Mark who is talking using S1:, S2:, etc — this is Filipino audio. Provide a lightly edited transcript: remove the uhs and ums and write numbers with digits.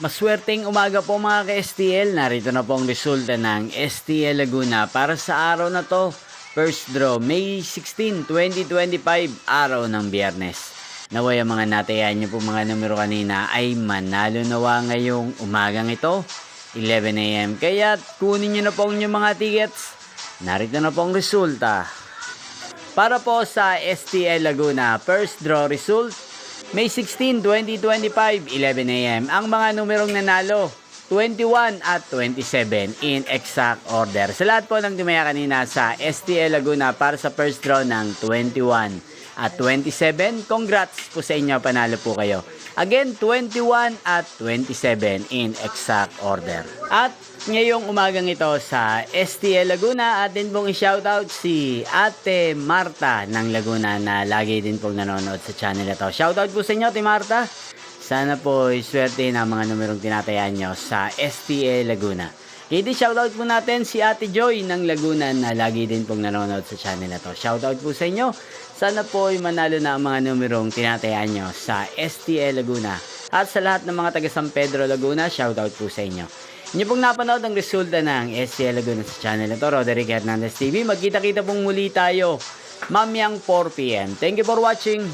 S1: Maswerteng umaga po mga ka-STL. Narito na po ang resulta ng STL Laguna para sa araw na to. First draw, May 16, 2025, araw ng Biyernes. Naway ang mga natayan nyo po mga numero kanina ay manalo nawa ngayong umagang ito, 11 AM. Kaya kunin nyo na po ang inyong mga tickets. Narito na po ang resulta. Para po sa STL Laguna, first draw result, May 16, 2025, 11 AM. Ang mga numerong nanalo, 21 at 27 in exact order. Sa lahat po ng tumaya kanina sa STL Laguna para sa first draw ng 21 at 27, congrats po sa inyo, panalo po kayo. Again, 21 at 27 in exact order. At ngayong umagang ito sa STL Laguna, atin pong i-shoutout si Ate Marta ng Laguna na lagi din pong nanonood sa channel ito. Shoutout po sa inyo, Ate Marta. Sana po iswerte na mga numerong tinatayaan nyo sa STL Laguna. Kaya shoutout po natin si Ate Joy ng Laguna na lagi din pong nanonood sa channel ito. Shoutout po sa inyo. Sana po ay manalo na ang mga numerong tinatayaan nyo sa STL Laguna. At sa lahat ng mga taga San Pedro Laguna, shoutout po sa inyo. Inyo pong napanood ang resulta ng STL Laguna sa channel ito, Roderick Hernandez TV. Magkita-kita pong muli tayo mamayang 4 PM. Thank you for watching.